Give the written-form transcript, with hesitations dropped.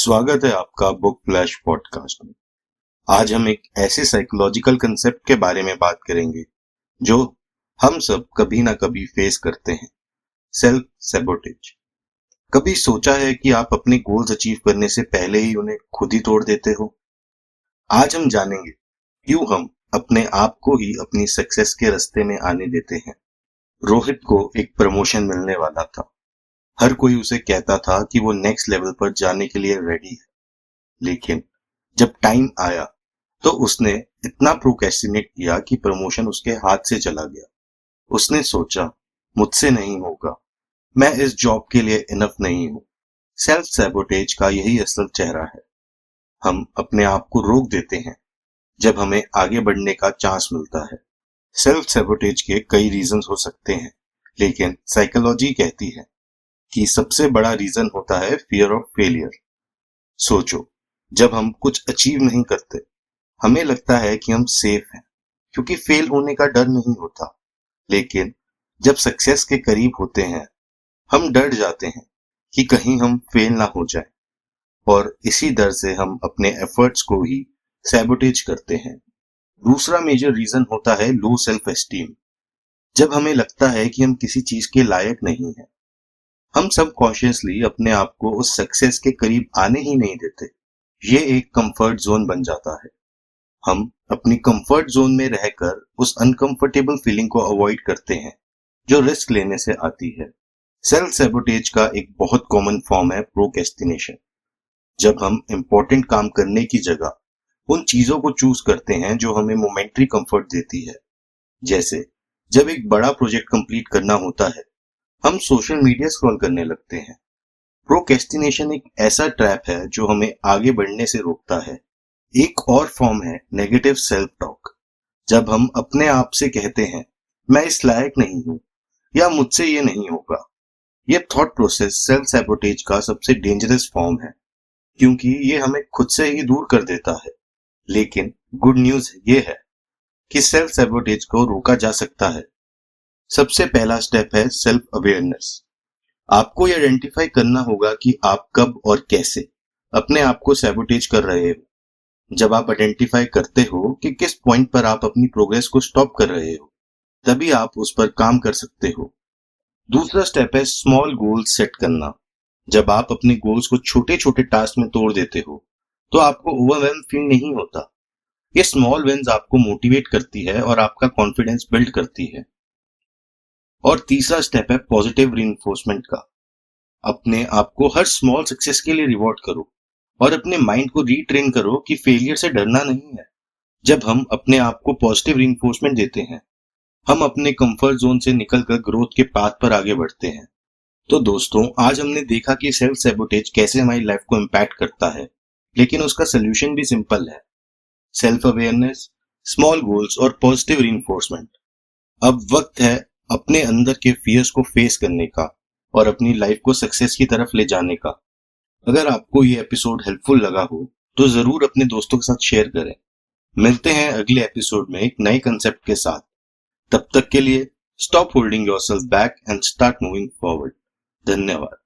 स्वागत है आपका बुक फ्लैश पॉडकास्ट में। आज हम एक ऐसे साइकोलॉजिकल कंसेप्ट के बारे में बात करेंगे जो हम सब कभी ना कभी फेस करते हैं, सेल्फ सैबोटेज। कभी सोचा है कि आप अपने गोल्स अचीव करने से पहले ही उन्हें खुद ही तोड़ देते हो? आज हम जानेंगे क्यों हम अपने आप को ही अपनी सक्सेस के रास्ते में आने देते हैं। रोहित को एक प्रमोशन मिलने वाला था। हर कोई उसे कहता था कि वो नेक्स्ट लेवल पर जाने के लिए रेडी है, लेकिन जब टाइम आया तो उसने इतना प्रोक्रेस्टिनेट किया कि प्रमोशन उसके हाथ से चला गया। उसने सोचा, मुझसे नहीं होगा, मैं इस जॉब के लिए इनफ नहीं हूं। सेल्फ सैबोटेज का यही असल चेहरा है। हम अपने आप को रोक देते हैं जब हमें आगे बढ़ने का चांस मिलता है। सेल्फ सैबोटेज के कई रीजंस हो सकते हैं, लेकिन साइकोलॉजी कहती है कि सबसे बड़ा रीजन होता है फियर ऑफ फेलियर। सोचो, जब हम कुछ अचीव नहीं करते, हमें लगता है कि हम सेफ हैं, क्योंकि फेल होने का डर नहीं होता। लेकिन जब सक्सेस के करीब होते हैं, हम डर जाते हैं कि कहीं हम फेल ना हो जाए, और इसी डर से हम अपने एफर्ट्स को ही सैबोटेज करते हैं। दूसरा मेजर रीजन होता है लो सेल्फ एस्टीम। जब हमें लगता है कि हम किसी चीज के लायक नहीं हैं, हम सबकॉन्शियसली अपने आप को उस सक्सेस के करीब आने ही नहीं देते। ये एक कंफर्ट जोन बन जाता है। हम अपनी कंफर्ट जोन में रहकर उस अनकंफर्टेबल फीलिंग को अवॉइड करते हैं जो रिस्क लेने से आती है। सेल्फ सैबोटेज का एक बहुत कॉमन फॉर्म है प्रोक्रेस्टिनेशन। जब हम इंपॉर्टेंट काम करने की जगह उन चीजों को चूज करते हैं जो हमें मोमेंटरी कंफर्ट देती है। जैसे जब एक बड़ा प्रोजेक्ट कंप्लीट करना होता है, हम सोशल मीडिया स्क्रॉल करने लगते हैं। प्रोक्रेस्टिनेशन एक ऐसा ट्रैप है जो हमें आगे बढ़ने से रोकता है। एक और फॉर्म है नेगेटिव सेल्फ टॉक। जब हम अपने आप से कहते हैं, मैं इस लायक नहीं हूं, या मुझसे ये नहीं होगा। ये थॉट प्रोसेस सेल्फ सैबोटेज का सबसे डेंजरस फॉर्म है, क्योंकि ये हमें खुद से ही दूर कर देता है। लेकिन गुड न्यूज ये है कि सेल्फ सैबोटेज को रोका जा सकता है। सबसे पहला स्टेप है सेल्फ अवेयरनेस। आपको ये आइडेंटिफाई करना होगा कि आप कब और कैसे अपने आप को सैबोटेज कर रहे हो। जब आप आइडेंटिफाई करते हो कि किस पॉइंट पर आप अपनी प्रोग्रेस को स्टॉप कर रहे हो, तभी आप उस पर काम कर सकते हो। दूसरा स्टेप है स्मॉल गोल्स सेट करना। जब आप अपने गोल्स को छोटे छोटे टास्क में तोड़ देते हो, तो आपको ओवरवेल्म फील नहीं होता। ये स्मॉल विन्स आपको मोटिवेट करती है और आपका कॉन्फिडेंस बिल्ड करती है। और तीसरा स्टेप है पॉजिटिव रीइंफोर्समेंट का। अपने आप को हर स्मॉल सक्सेस के लिए रिवॉर्ड करो और अपने माइंड को रीट्रेन करो कि फेलियर से डरना नहीं है। जब हम अपने आप को पॉजिटिव रीइंफोर्समेंट देते हैं, हम अपने कंफर्ट जोन से निकलकर ग्रोथ के पाथ पर आगे बढ़ते हैं। तो दोस्तों, आज हमने देखा कि सेल्फ सैबोटेज कैसे हमारी लाइफ को इम्पैक्ट करता है, लेकिन उसका सोल्यूशन भी सिंपल है। सेल्फ अवेयरनेस, स्मॉल गोल्स और पॉजिटिव रीइंफोर्समेंट। अब वक्त है अपने अंदर के फियर्स को फेस करने का और अपनी लाइफ को सक्सेस की तरफ ले जाने का। अगर आपको ये एपिसोड हेल्पफुल लगा हो तो जरूर अपने दोस्तों के साथ शेयर करें। मिलते हैं अगले एपिसोड में एक नए कंसेप्ट के साथ। तब तक के लिए stop holding yourself back and start moving forward. धन्यवाद।